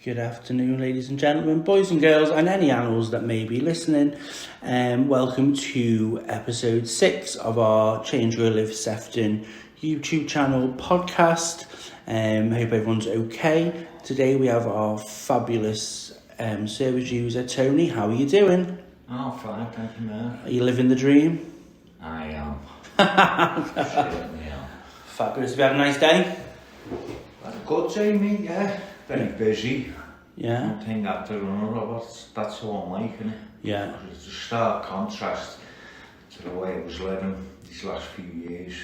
Good afternoon, ladies and gentlemen, boys and girls, and any animals that may be listening. Welcome to episode 6 of our CGL Sefton YouTube channel podcast. Hope everyone's okay. Today we have our fabulous service user, Tony. How are you doing? Oh, fine, thank you, man. Are you living the dream? I am. Certainly am. Fabulous. Have you had a nice day? Had a good day, mate, yeah. Very busy. Yeah. One thing after another, that's all I'm liking it. Yeah. It's a stark contrast to the way I was living these last few years.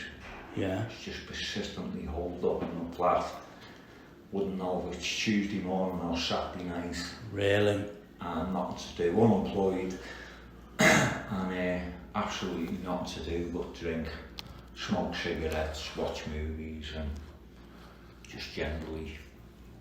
Yeah. It's just persistently holed up in the flat. Wouldn't know if it's Tuesday morning or Saturday night. Really? And nothing to do, unemployed. And absolutely nothing to do but drink, smoke cigarettes, watch movies and just generally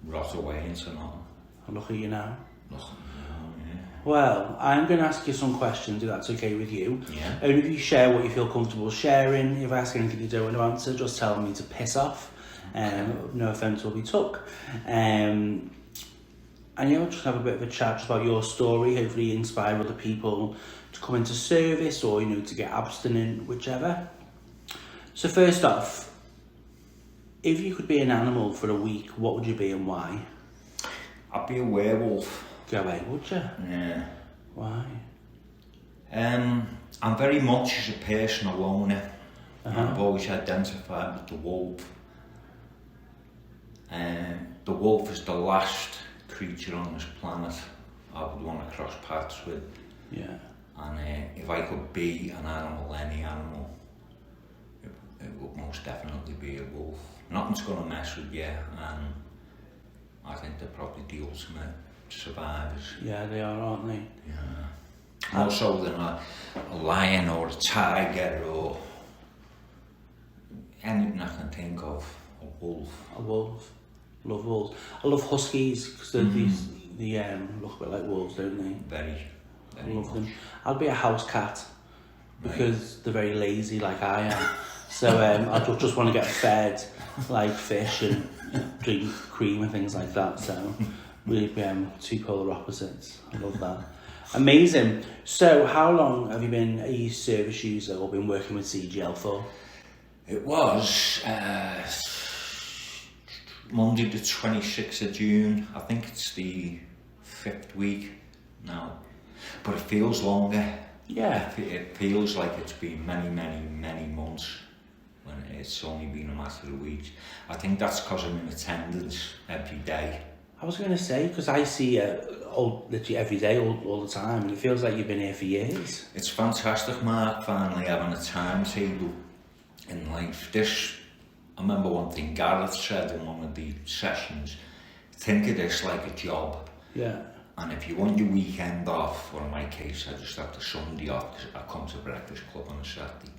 rot away into nothing. Look at you now. Nothing, yeah. Well, I'm going to ask you some questions, if that's okay with you. Yeah. Only if you share what you feel comfortable sharing. If I ask anything you don't want to answer, just tell me to piss off. No offence will be took. And yeah, we'll just have a bit of a chat just about your story, hopefully inspire other people to come into service or, to get abstinent, whichever. So first off, if you could be an animal for a week, what would you be and why? I'd be a werewolf. Go away, would you? Yeah. Why? I'm very much as a person a loner. Uh-huh. I've always identified with the wolf. The wolf is the last creature on this planet I would want to cross paths with. Yeah. And if I could be an animal, any animal, it would most definitely be a wolf. Nothing's going to mess with you, and I think they're probably the ultimate survivors. Yeah, they are, aren't they? Yeah. More so than a lion or a tiger or anything I can think of. A wolf. A wolf. Love wolves. I love huskies because they look a bit like wolves, don't they? Very I love much. them. I'll be a house cat because they're very lazy like I am. So I just want to get fed like fish and drink cream and things like that. So we'd be two polar opposites. I love that. Amazing. So how long have you been a service user or been working with CGL for? It was Monday the 26th of June. I think it's the 5th week now, but it feels longer. Yeah. It feels like it's been many, many, many months when it's only been a matter of weeks. I think that's because I'm in attendance every day. I was going to say, because I see literally every day, all the time, and it feels like you've been here for years. It's fantastic, Mark, finally having a timetable in life. I remember one thing Gareth said in one of the sessions, think of this like a job. Yeah. And if you want your weekend off, or in my case, I just have the Sunday off because I come to Breakfast Club on a Saturday.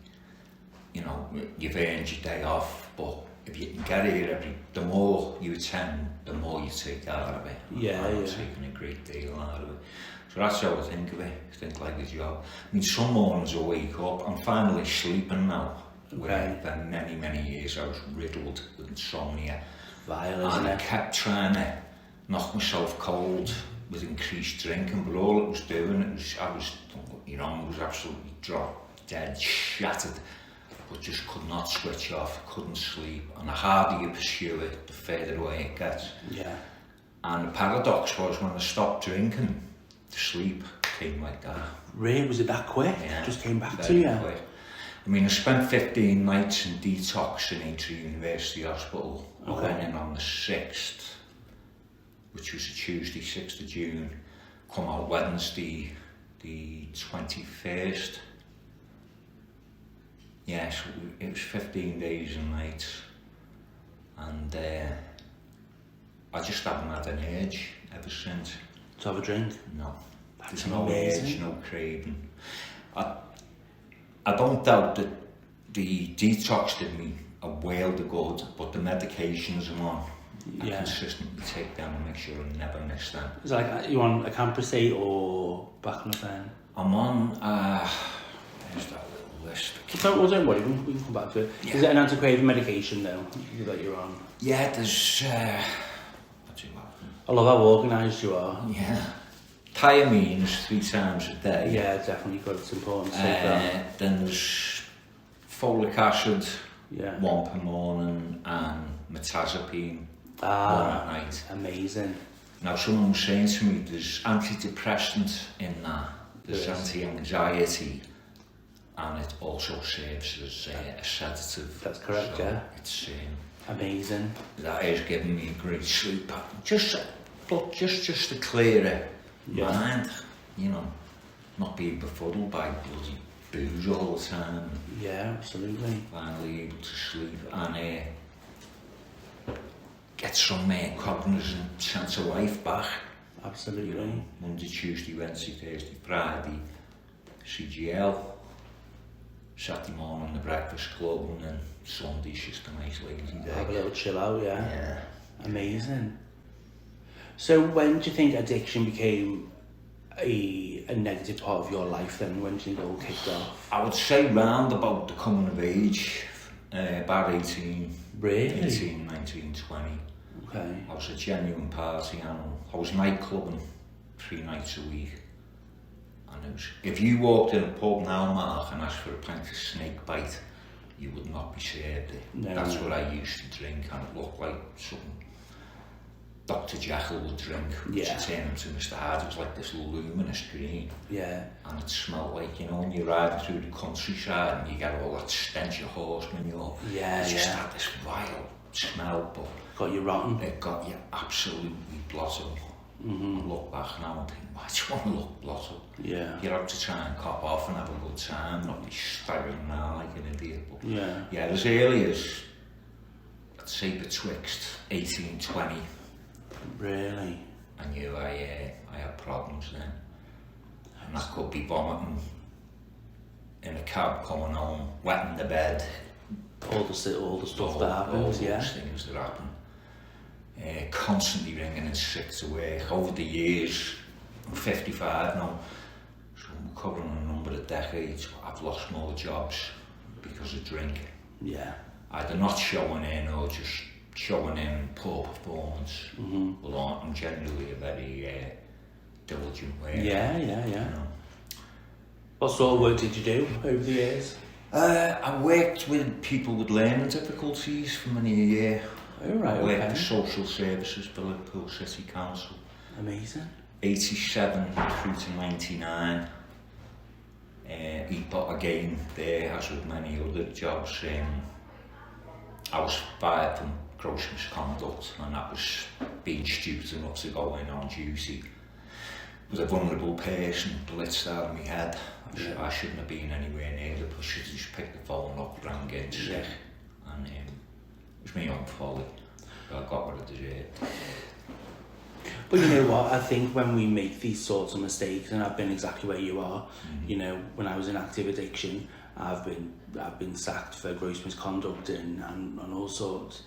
You've earned your day off, but if you can get here the more you attend, the more you take out of it. I'm taking a great deal out of it. So that's how I think of it, think like a job. I mean, some mornings I wake up, I'm finally sleeping now. Where for many, many years I was riddled with insomnia. Vile, and I kept trying to knock myself cold with increased drinking, but all it was doing, I was absolutely dropped, dead, shattered, but just could not switch off, couldn't sleep, and the harder you pursue it, the further away it gets. Yeah. And the paradox was when I stopped drinking, the sleep came like that. Really? Was it that quick? Yeah. Just came back Very to you? quick. I mean, I spent 15 nights in detox in Aintree University Hospital. I went in on the 6th, which was a Tuesday, 6th of June, come out Wednesday, the 21st. Yes, it was 15 days and nights, and I just haven't had an urge ever since. To have a drink? No. That's There's no amazing. urge, no craving. I don't doubt that the detox did me a world of good, but the medications I'm on, I consistently take them and make sure I never miss them. Is it like you on a camprosate or baclofen? I'm on, there's that little list. Don't worry, we can come back to it. Yeah. Is it an anti-craving medication though that you're on? Yeah, there's, I love how organised you are. Yeah. Thiamines 3 times a day. Yeah, definitely good. It's important to take that. Then there's folic acid, Yeah. 1 per morning, and metazapine, 1 at night. Amazing. Now, someone was saying to me, there's antidepressant in that, there's anti-anxiety, and it also serves as a sedative. That's correct, so yeah. It's amazing. that is giving me a great sleep pattern. Just to clear it. Mind, you know, not being befuddled by bloody booze all the time. Yeah, absolutely. Finally able to sleep and get some cognizant sense of life back. Absolutely. You know, Monday, Tuesday, Wednesday, Thursday, Friday, CGL, Saturday morning the breakfast club, and then Sunday's just a nice lazy day. Have a little chill out, yeah. Yeah. Amazing. So when do you think addiction became a negative part of your life then? When do you think it all kicked off? I would say round about the coming of age, about 18, Really? 18, 19, 20. Okay. I was a genuine party animal. I was nightclubbing 3 nights a week. And it was, if you walked in a pub now, Mark, and asked for a pint of snake bite, you would not be served it. No, That's what I used to drink, and it looked like something Dr. Jekyll would drink, which Yeah. turned into Mr. Hyde. It was like this luminous green. Yeah. And it smelled like, you know, when you're riding through the countryside and you get all that stench of horse manure. Yeah, It just yeah. had this vile smell, but Got you rotten. it got you absolutely blotted. Mm-hmm. I look back now and think, why do you want to look blotted? Yeah. You're out to try and cop off and have a good time, not be staggering around like an idiot. But Yeah. as early as, I'd say betwixt 18, 20, Really? I knew I had problems then. And I could be vomiting in a cab coming home, wetting the bed. All the stuff all that happens, yeah. those things that happen. Constantly ringing in sick to work. Over the years, I'm 55 now, so I'm covering a number of decades. I've lost more jobs because of drink. Yeah. Either not showing in or just showing in poor performance. Well, I'm generally a very diligent worker. Yeah. You know. What sort of work did you do over the years? I worked with people with learning difficulties for many a year. Oh, right, I worked okay. for social services for Liverpool City Council. Amazing. 87 through to 99. But again, there, as with many other jobs, I was fired from gross misconduct, and that was being stupid enough to go in on duty with a vulnerable person blitzed out of my head. I shouldn't have been anywhere near the place. I should have just picked the phone up, rang in sick, and it was my own folly. I got what I deserved. But you know what, I think when we make these sorts of mistakes, and I've been exactly where you are, you know, when I was in active addiction, I've been sacked for gross misconduct and all sorts.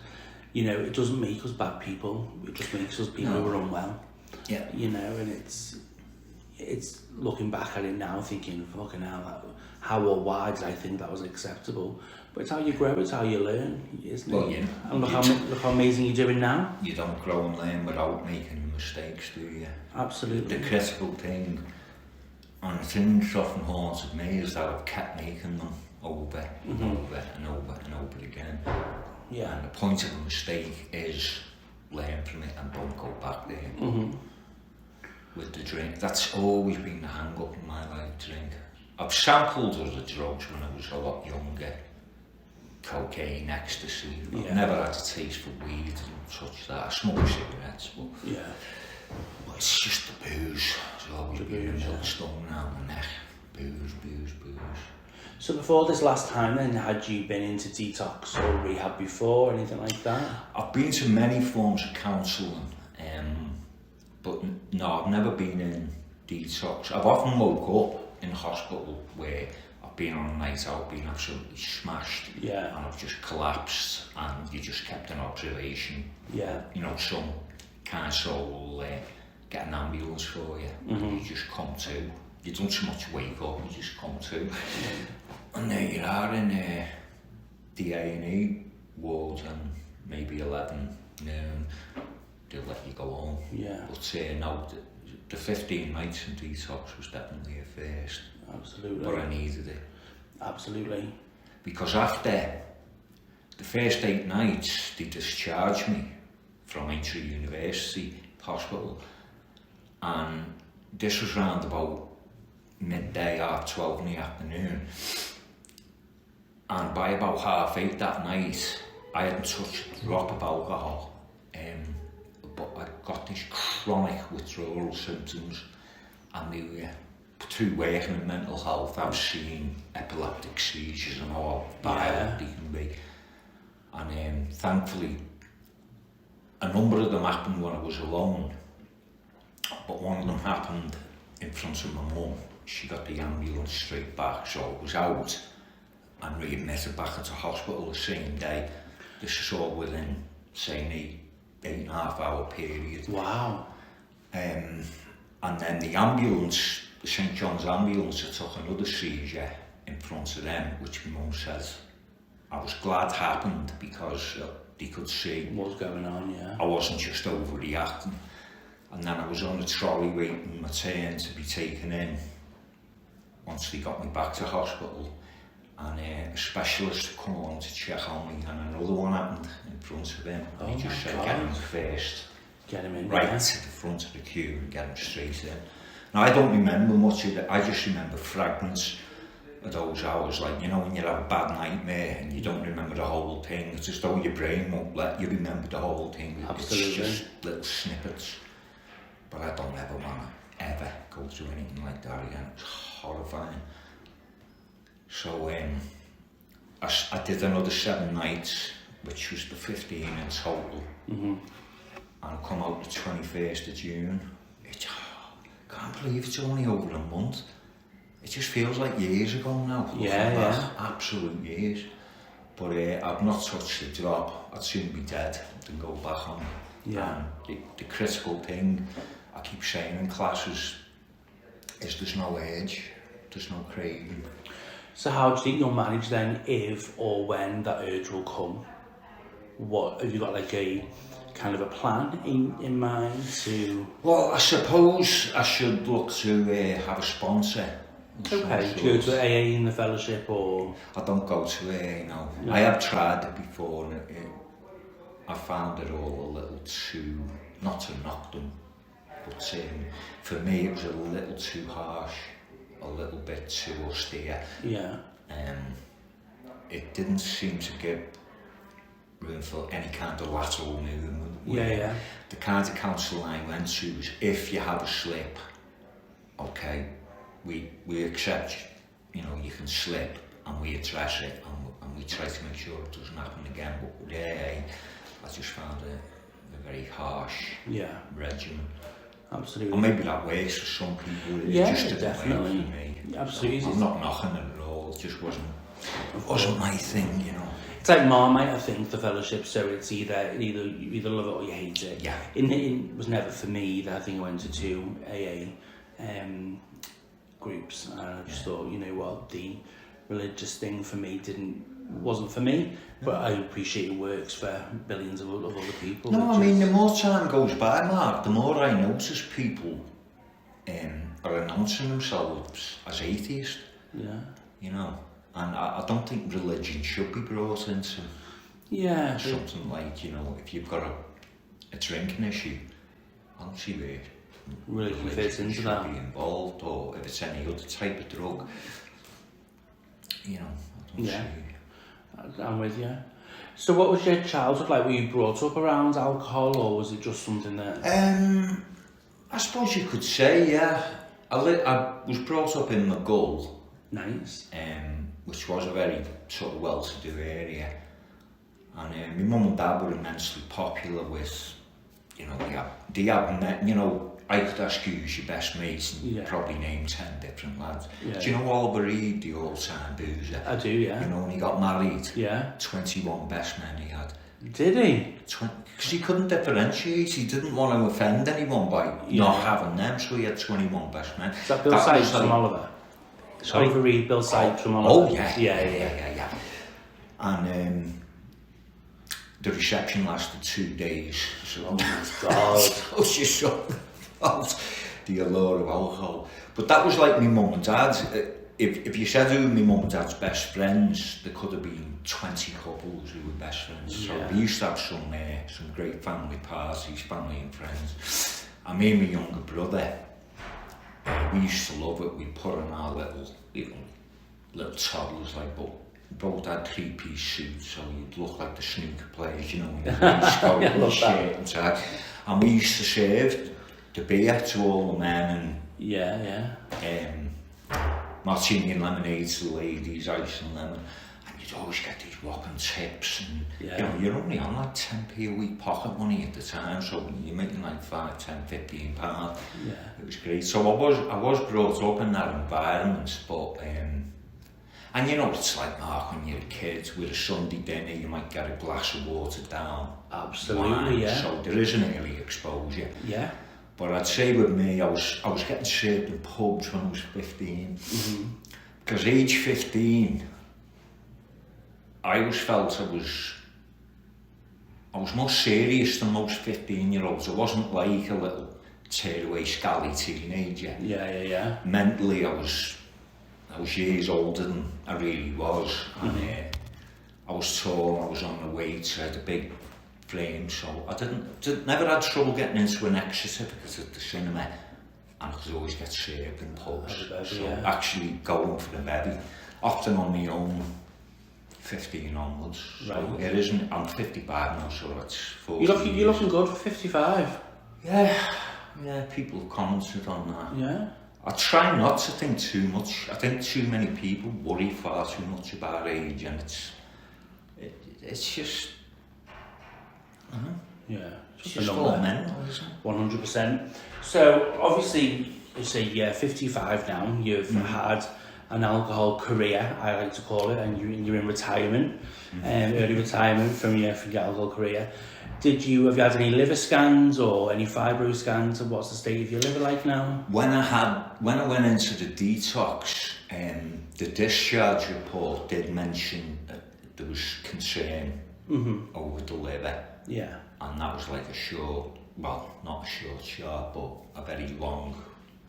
You know, it doesn't make us bad people, it just makes us people who are unwell. Yeah. You know, and it's looking back at it now thinking, fucking hell, how or why did I think that was acceptable? But it's how you grow, it's how you learn, isn't it? Yeah. And look how amazing you're doing now. You don't grow and learn without making mistakes, do you? Absolutely. The critical thing, and the thing that often haunted me, is that I've kept making them over and over and over and over again. Yeah. And the point of a mistake is learn from it and don't go back there. With the drink, that's always been the hang-up in my life, drink. I've sampled other drugs when I was a lot younger. Cocaine, ecstasy. I've never had a taste for weed and such that. I smoke cigarettes, but it's just the booze. It's always been a millstone around the neck. Booze. So before this last time then, had you been into detox or rehab before, anything like that? I've been to many forms of counselling, but no, I've never been in detox. I've often woke up in hospital where I've been on a night out, been absolutely smashed, and I've just collapsed, and you just kept an observation. Yeah. You know, some kind soul will get an ambulance for you, and you just come to. You don't so much wake up, you just come to. And there you are in the A&E ward, and maybe 11 noon, they'll let you go home. Yeah. But no, the 15 nights in detox was definitely a first. Absolutely. But I needed it. Absolutely. Because after the first 8 nights, they discharged me from Aintree University Hospital. And this was round about midday, 12 in the afternoon. And by about 8:30 that night, I hadn't touched a drop of alcohol. But I got these chronic withdrawal symptoms, and they were, through working in mental health, I've seen epileptic seizures and how violent they can be. And thankfully, a number of them happened when I was alone, but one of them happened in front of my mum. She got the ambulance straight back, so I was out and readmitted back into hospital the same day. This is all within, say, 8.5 hour period. Wow. And then the ambulance, the St John's ambulance, I took another seizure in front of them, which my mum says I was glad happened because they could see What's going on, yeah. I wasn't just overreacting. And then I was on the trolley waiting my turn to be taken in once they got me back to hospital. And a specialist come along to check on me, and another one happened in front of him. And he just said, get him first. Get him in, right yeah. to the front of the queue and get him straight in. Now, I don't remember much of it. I just remember fragments of those hours. Like, you know, when you have a bad nightmare and you don't remember the whole thing, it's as though your brain won't let you remember the whole thing. Absolutely. It's just little snippets. But I don't ever want to ever go through anything like that again. It's horrifying. So I did another 7 nights, which was the 15 in total. And I come out the 21st of June. Can't believe it's only over a month. It just feels like years ago now. Yeah. Absolute years. But I've not touched a drop. I'd sooner be dead than go back on it. Yeah. And the critical thing I keep saying in classes is there's no urge, there's no craving. So how do you think you'll manage then if or when that urge will come? What have you got, like a kind of a plan in mind to? Well, I suppose I should look to have a sponsor. Okay, do you go to AA in the fellowship or? I don't go to AA, no. No. I have tried it before and I found it all a little too, not to knock them, but for me it was a little too harsh, a little bit too austere. Yeah. It didn't seem to give room for any kind of lateral movement. Yeah. The kind of counselling I went to was, if you have a slip, okay, we accept, you know, you can slip and we address it and we try to make sure it doesn't happen again. But with AA, I just found it a very harsh regimen. Absolutely. And maybe that works for some people. It Yeah, just didn't definitely. work for me. Absolutely. So I'm not knocking it at all. It just wasn't my thing, you know. It's like Marmite, I think, the fellowship, so it's either you either love it or you hate it. Yeah. It was never for me either. I think I went to 2 AA groups, and I just thought, you know what, the religious thing for me wasn't for me, but I appreciate it works for billions of other people. No, I mean, the more time goes by, Mark, the more I notice people are announcing themselves as atheists. Yeah. You know, and I don't think religion should be brought into something like, you know, if you've got a drinking issue, I don't see where religion fits into should that. be involved, or if it's any other type of drug, you know, I don't see. I'm with you. So what was your childhood like? Were you brought up around alcohol, or was it just something that... I suppose you could say, yeah. I was brought up in McGull. Nice. Which was a very sort of well-to-do area. And my mum and dad were immensely popular with, you know, they had, you know, I could ask you who's your best mates and probably name 10 different lads. Yeah. Do you know Oliver Reed, the all-time boozer? I do, yeah. You know, when he got married, 21 best men he had. Did he? Because he couldn't differentiate, he didn't want to offend anyone by not having them, so he had 21 best men. Is that Bill Sykes from Oliver? Sorry? Oliver Reed, Bill Sykes from Oliver. Oh, yeah. And the reception lasted 2 days. So Oh my God. I was just so about the allure of alcohol. But that was like my mum and dad. If you said who my mum and dad's best friends, there could have been 20 couples who were best friends. Yeah. So we used to have some great family parties, family and friends. And me and my younger brother, we used to love it. We put on our little toddlers, like, but both had 3-piece suits, so you'd look like the snooker players, you know, in the waistcoat and the shirt and tie. And we used to serve the beer to all the men, and martini and lemonade to the ladies, ice and lemon. And you'd always get these whopping tips, and you know, you're only on like 10p a week pocket money at the time, so you're making like 5, 10, 15 pounds. Yeah. It was great. So I was brought up in that environment, but and you know what it's like, Mark, when you're a kid with a Sunday dinner, you might get a glass of watered down Absolutely, wine, yeah. so there is an early exposure. Yeah. But I'd say with me, I was getting served in pubs when I was 15. Because age 15, I always felt I was more serious than most 15-year-olds. I wasn't like a little tearaway scally teenager. Yeah. Mentally, I was years older than I really was. And I was tall, I was on the weight, I had a big frame, so I never had trouble getting into an extra certificate at the cinema, and I could always get served in pubs. So actually going for the bevy, often on my own, 15 onwards. So it isn't, I'm 55 now, so it's 40 You're looking good for 55. Yeah, people have commented on that. Yeah. I try not to think too much. I think too many people worry far too much about age, and it's just... Yeah, it's just all mental, isn't it? 100%. So obviously, you say you're 55 now. You've had an alcohol career, I like to call it, and you're in retirement, early retirement from your alcohol career. Have you had any liver scans or any fibro scans, and what's the state of your liver like now? When I went into the detox, the discharge report did mention that there was concern over the liver. Yeah. And that was like not a short, but a very long,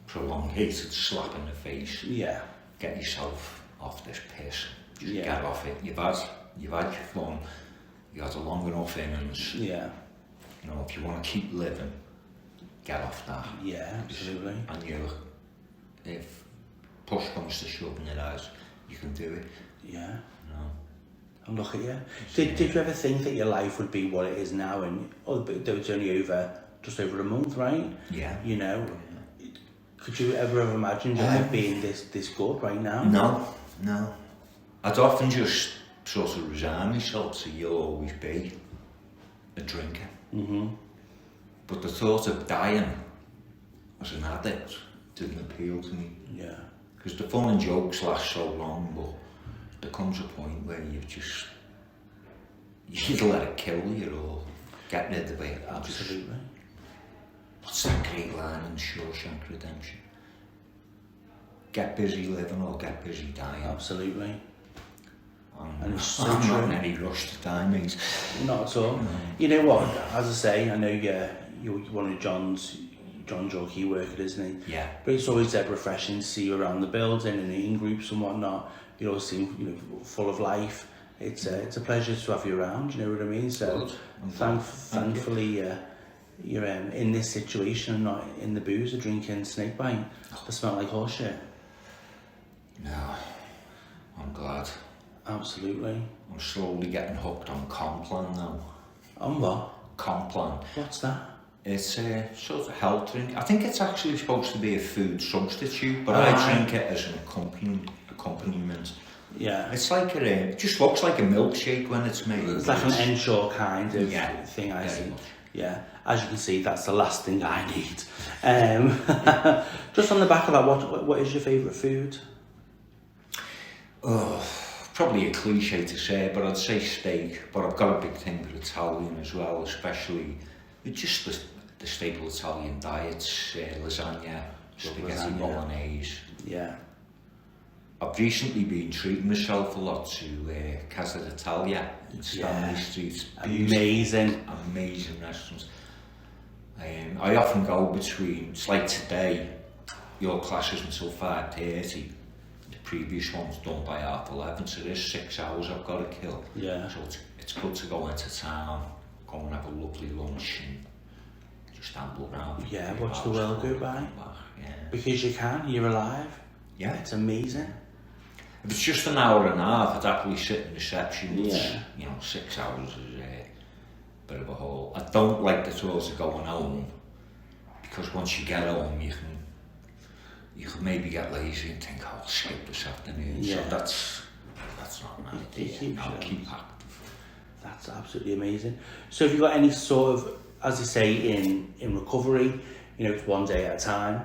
prolongated slap in the face. Yeah. Get yourself off this piss. Just Yeah. get off it. You've had your fun. You had a long enough innings. Yeah. You know, if you want to keep living, get off that. Yeah, absolutely. And if push comes to shove in your eyes, you can do it. Yeah. No. And look at you. Did you ever think that your life would be what it is now? And it's only just over a month, right? Yeah. You know, could you ever have imagined your life being this good right now? No. I'd often just sort of resign myself to you'll always be a drinker. But the thought of dying as an addict didn't appeal to me. Yeah. Because the fun and jokes last so long, but there comes a point where you either let it kill you or get rid of it. Absolutely. What's that great line in Shawshank Redemption? Get busy living or get busy dying. Absolutely. And it's so I'm true. not in any rush to die, mate. Not at all. You know what? As I say, I know you're one of John's your key worker, isn't he? Yeah. But it's always refreshing to see you around the building and in groups and whatnot. You always seem full of life. It's a pleasure to have you around. You know what I mean? So thankfully you're in this situation and not in the booze or drinking snakebite that smell like horse shit. No, I'm glad. Absolutely. I'm slowly getting hooked on Complan now. On what? Complan. What's that? It's a sort of health drink. I think it's actually supposed to be a food substitute, but I drink it as an accompaniment. Yeah. It's like it just looks like a milkshake when it's made. It's like an Ensure kind of thing, I very see. much. Yeah, as you can see, that's the last thing I need. Just on the back of that, what is your favourite food? Oh, probably a cliche to say, but I'd say steak. But I've got a big thing for Italian as well, especially just the staple Italian diets, lasagna, spaghetti bolognese. Yeah. I've recently been treating myself a lot to Casa d'Italia in Stanley Street. Amazing. Amazing restaurants. I often go between, it's like today, your class is until 5:30. The previous one's done by 11:30, so there's 6 hours I've got to kill. Yeah. So it's good to go into town, go and have a lovely lunch and just amble around. Yeah, watch the world go by. Yeah. Because you can, you're alive. Yeah. It's amazing. If it's just an hour and a half, I'd happily sit in reception, but Yeah. you know, 6 hours is a bit of a haul. I don't like the thought of going home, because once you get home, you can maybe get lazy and think, oh, I'll skip this afternoon. Yeah. So that's not an idea. I'll keep active. That's absolutely amazing. So have you got any sort of, as you say, in recovery, you know, it's one day at a time.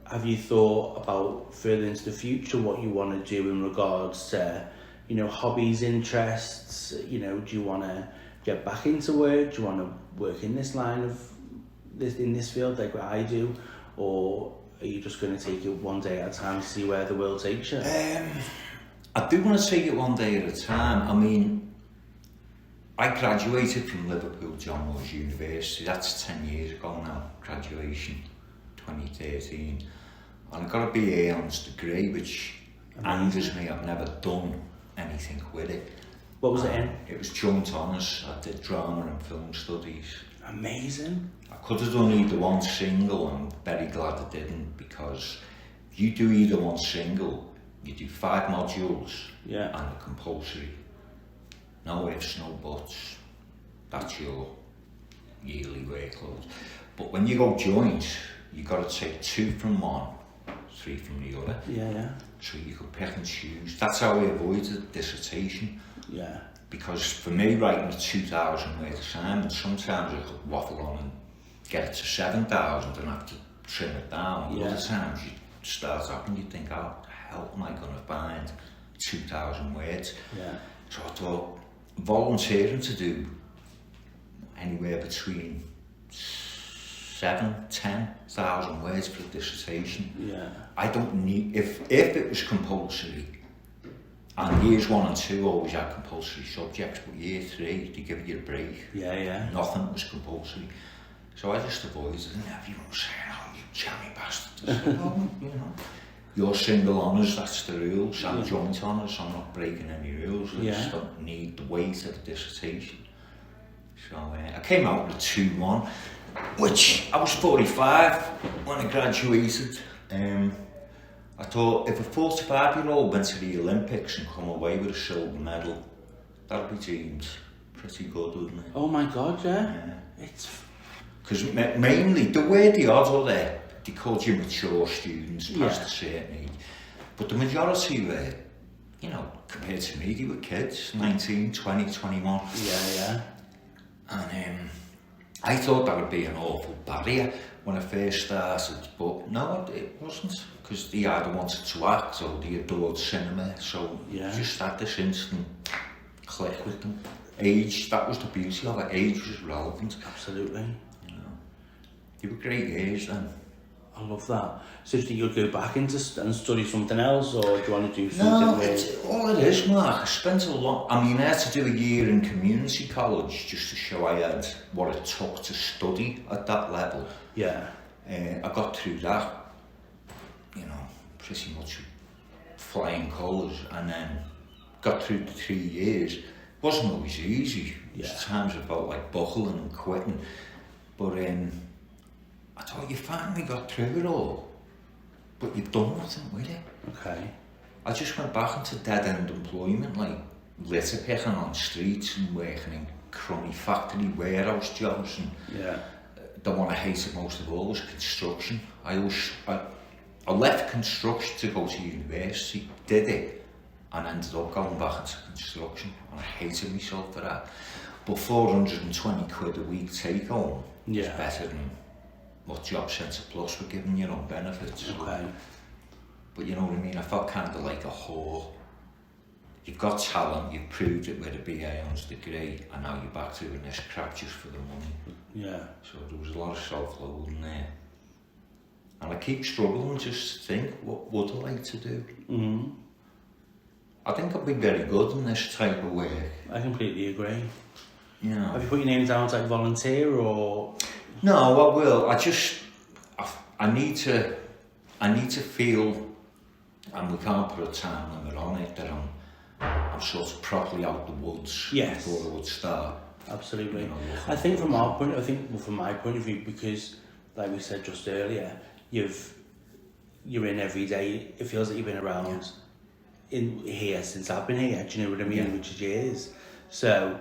Have you thought about further into the future what you want to do in regards to, you know, hobbies, interests? You know, do you want to get back into work? Do you want to work in this line of in this field like what I do, or are you just going to take it one day at a time to see where the world takes you? I do want to take it one day at a time. I mean, I graduated from Liverpool John Moores University. That's 10 years ago now. Graduation, 2013, and I got a BA Honours degree, which angers me. I've never done anything with it. What was it in? It was joint honours. I did drama and film studies. Amazing. I could have done either one single, and I'm very glad I didn't, because if you do either one single, you do 5 modules Yeah. and a compulsory. No ifs, no buts. That's your yearly workload. But when you go joint, you got to take 2 from one, 3 from the other. Yeah. So you could pick and choose. That's how I avoided dissertation. Yeah. Because for me, writing a 2,000 word assignment, sometimes I could waffle on and get it to 7,000 and have to trim it down. Yeah. Other times you start up and you think, how the hell am I going to find 2,000 words? Yeah. So I thought, volunteering to do anywhere between 7,000-10,000 words for a dissertation. Yeah. I don't need, if it was compulsory, and years 1 and 2 always had compulsory subjects, but year 3 they give you a break. Yeah. Nothing was compulsory. So I just avoided it, and everyone was saying, oh, you jammy bastard. I said, oh, you know, you're single honours, that's the rules. I'm joint honours, I'm not breaking any rules. I just don't need the weight of the dissertation. So I came out with a 2-1, which I was 45 when I graduated. I thought if a 45-year-old went to the Olympics and come away with a silver medal, that'd be deemed pretty good, wouldn't it? Oh my God, yeah. It's... Because mainly, the way the odds are there, they called you mature students past a certain age. But the majority were, you know, compared to me, they were kids, 19, 20, 21. Yeah. And I thought that would be an awful barrier when I first started, but no, it wasn't, because they either wanted to act or they adored cinema, so just had this instant click with them. Age, that was the beauty of it, age was relevant. Absolutely. You know, they were great years then. I love that. So do you think you'll go back into and study something else, or do you want to do something all it is, Mark, I spent a lot, I mean, I had to do a year in community college just to show I had what it took to study at that level. Yeah. I got through that, you know, pretty much flying colours, and then got through the 3 years. Wasn't always easy. There's times I felt like buckling and quitting, but I thought you finally got through it all, but you've done nothing with it. Okay. I just went back into dead-end employment, like litter picking on streets and working in crummy factory warehouse jobs. And the one I hated most of all was construction. I left construction to go to university, did it, and ended up going back into construction, and I hated myself for that. But 420 quid a week take home is better than what Job Centre Plus were giving you on benefits. Okay. But you know what I mean, I felt kind of like a whore. You've got talent, you've proved it with a BA Honours degree, and now you're back doing this crap just for the money. Yeah. So there was a lot of self-loathing there. And I keep struggling just to think, what would I like to do? Mm-hmm. I think I'd be very good in this type of work. I completely agree. You know. Have you put your name down to like volunteer or? No, I will. I need to feel, and we can't put a time limit on it, that I'm sort of properly out the woods before I would start. Absolutely. You know, I think from my point of view, because like we said just earlier, you're in every day. It feels like you've been around in here since I've been here. Do you know what I mean? Yeah. Which is years. So,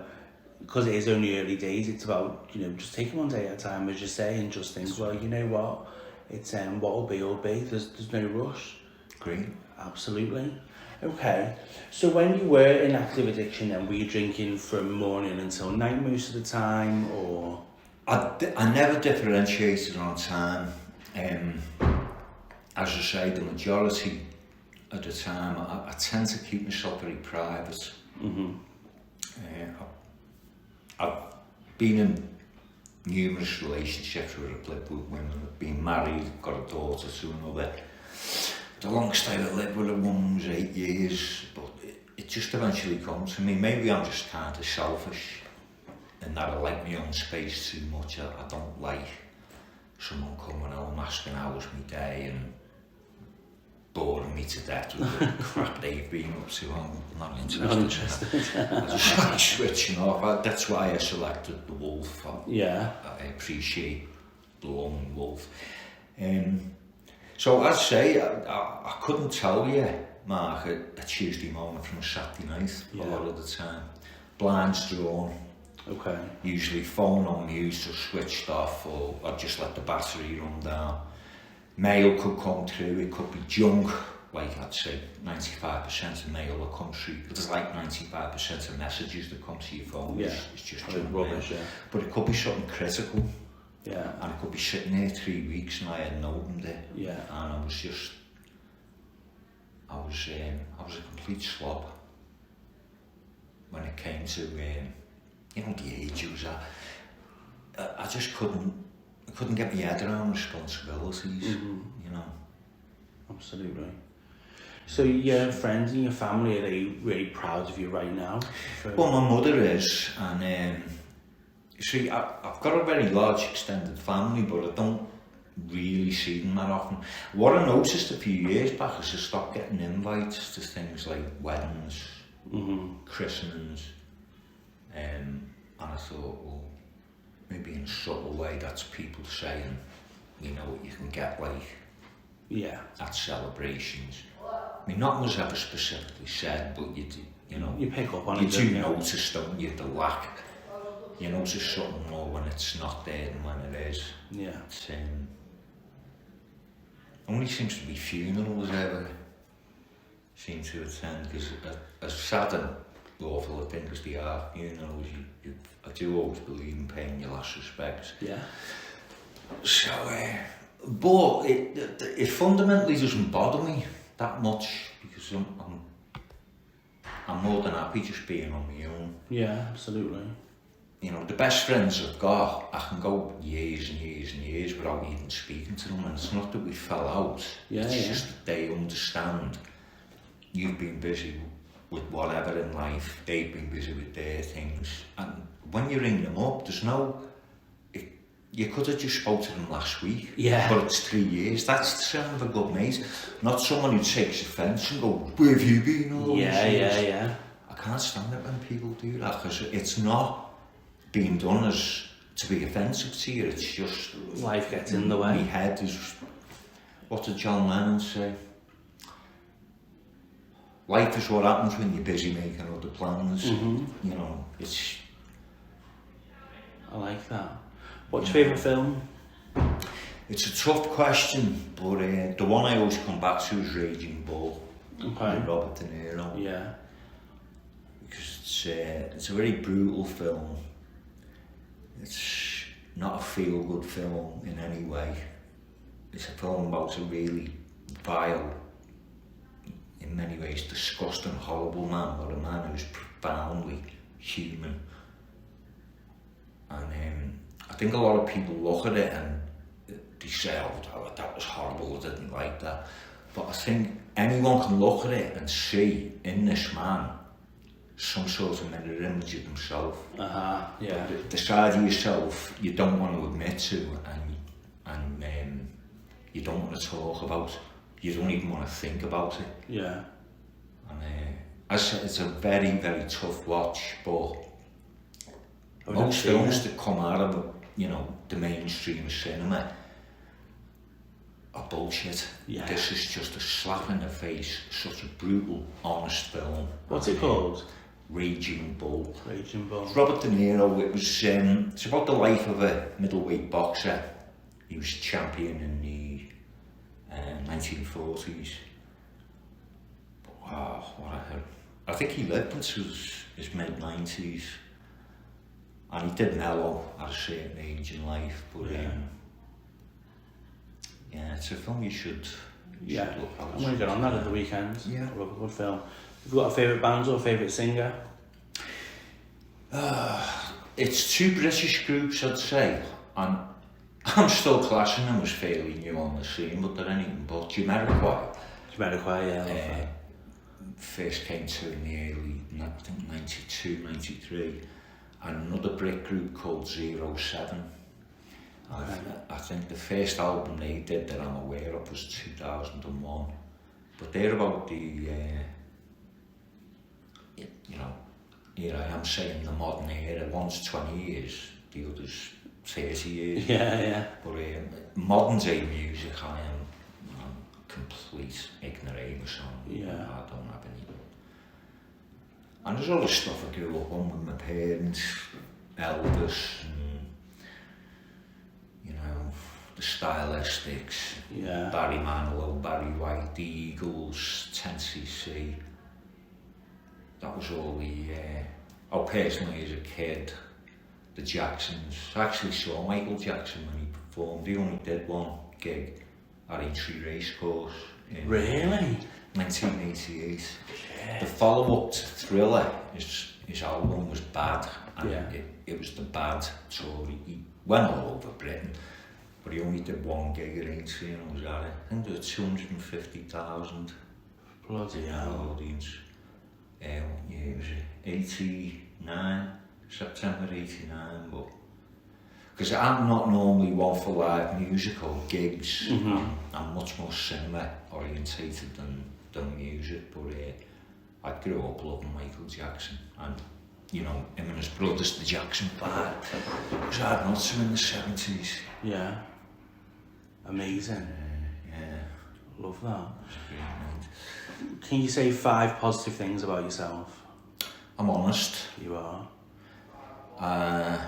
because it is only early days, it's about just taking one day at a time, as you say, and just think, well, you know what, it's what will be. There's no rush. Great. Absolutely. Okay. So when you were in active addiction, then were you drinking from morning until night most of the time, or? I never differentiated on time. As I say, the majority of the time, I tend to keep myself very private. Mm-hmm. I've been in numerous relationships where I've lived with women, I've been married, got a daughter to another. The longest I lived with a woman was 8 years, but it just eventually comes to me. Maybe I'm just kind of selfish in that I like my own space too much. I don't like someone coming home asking how was my day and boring me to death with the crap they've been up to. I'm not interested. I just like switching off. That's why I selected the wolf. I appreciate the lone wolf. So I'd say I couldn't tell you, Mark, a Tuesday morning from a Saturday night a lot of the time. Blinds drawn. Okay. Usually phone on mute or switched off, or I'd just let the battery run down. Mail could come through, it could be junk, like I'd say 95% of mail that comes through. There's like 95% of messages that come to your phone. It's just junk rubbish, But it could be something critical. Yeah. And it could be sitting there 3 weeks and I hadn't opened it. Yeah. And I was a complete slob when it came to the age I was at. I just couldn't get my head around responsibilities, you know. Absolutely. So your friends and your family, are they really proud of you right now? Well, my mother is, and you see, I've got a very large extended family, but I don't really see them that often. What I noticed a few years back is I stopped getting invites to things like weddings, christenings, and I thought, well, maybe in a subtle way that's people saying, you know what you can get at celebrations. I mean, nothing was ever specifically said, but you pick up on you it. do notice, don't you, the lack. You notice something more when it's not there than when it is. Yeah. It's, only seems to be funerals I ever seem to attend, because as sad and awful I think as they are, funerals, I do always believe in paying your last respects. Yeah. So, but it fundamentally doesn't bother me that much, because I'm more than happy just being on my own. Yeah, absolutely. You know, the best friends I've got, I can go years and years and years without even speaking to them, and it's not that we fell out, it's just that they understand you've been busy with whatever in life, they've been busy with their things, and when you ring them up, there's no, you could have just spoke to them last week, but it's 3 years. That's the sound of a good mate, not someone who takes offence and goes, where have you been all these years? Yeah. I can't stand it when people do that, because it's not being done as to be offensive to you, it's just life gets in the way. My head is, what did John Lennon say? Life is what happens when you're busy making other plans. You know, it's. I like that. What's your favourite film? It's a tough question, but the one I always come back to is Raging Bull. Okay. With Robert De Niro. Yeah. Because it's a very brutal film. It's not a feel-good film in any way. It's a film about a really vile, in many ways disgusting, horrible man, but a man who's profoundly human. And I think a lot of people look at it and they say, oh, that was horrible, I didn't like that. But I think anyone can look at it and see in this man some sort of mirror image of himself. Yeah. The side of yourself you don't want to admit to, and you don't want to talk about. You don't even want to think about it. Yeah. And as I said, it's a very, very tough watch, but most films that come out of, you know, the mainstream cinema are bullshit. Yeah. This is just a slap in the face, such a brutal, honest film. What's it called? Raging Bull. Raging Bull. It's Robert De Niro. It was, it's about the life of a middleweight boxer. He was champion in the 1940s. Wow, what a hell. I think he lived into his mid-90s. And he did mellow at a certain age in life, but yeah, it's a film you should look at. I'm going to get on that at the weekend. Yeah. Love a good film. Have you got a favourite band or a favourite singer? It's two British groups, I'd say, and I'm still classing them as fairly new on the scene, but they're anything but. Jamiroquai. Jamiroquai, yeah. First came to in the early, I think 92, 93, and another Brit group called 07. I think the first album they did that I'm aware of was 2001, but they're about the, you know, here I am saying the modern era, one's 20 years, the other's 30 years. Yeah. But modern day music, I'm complete ignoramus on. Yeah. I don't have any. And there's other stuff I grew up on with my parents, Elvis, and, you know, the Stylistics, Yeah. Barry Manilow, Barry White, the Eagles, 10cc. That was all the, personally as a kid, the Jacksons. I actually saw Michael Jackson when he performed. He only did one gig at Aintree Racecourse in Really? 1988. Yeah. The follow-up to Thriller, his album was bad, and Yeah. it was the bad tour. He went all over Britain, but he only did one gig at Aintree, and it was at it. I think there were 250,000 Bloody hell. audience. Yeah, it was 89, September 89, but because I'm not normally one for live music or gigs. I'm much more cinema orientated than music, but I grew up loving Michael Jackson, and you know, him and his brothers, the Jackson 5, it was hard not to in the 70s. Yeah. Amazing. Yeah. Love that. It was a great night. Can you say 5 positive things about yourself? I'm honest. You are. I'm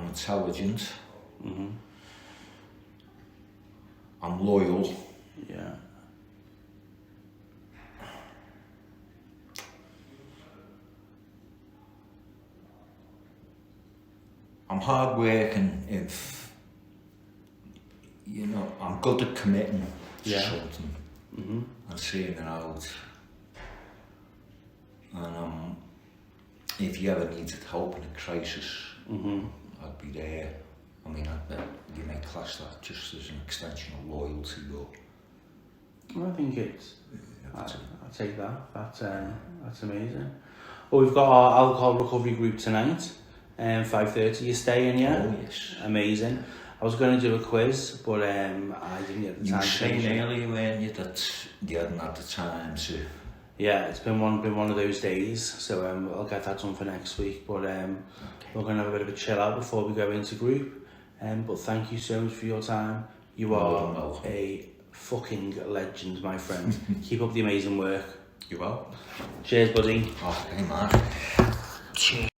intelligent. Mhm. I'm loyal. Yeah. I'm hard working. If you know, I'm good at committing to something and seeing it out. And if you ever needed help in a crisis, I'd be there. I mean, you may class that just as an extension of loyalty, but I think it's. I'll take that. That's amazing. Well, we've got our alcohol recovery group tonight. 5:30. You staying? Yeah. Oh yes. Amazing. I was going to do a quiz, but I didn't get the You time. were saying earlier, weren't you, that you hadn't had the time to. Yeah, it's been one of those days, so I'll get that done for next week. But we're going to have a bit of a chill out before we go into group. But thank you so much for your time. You are a fucking legend, my friend. Keep up the amazing work. You well? Cheers, buddy. Oh, hey man. Cheers.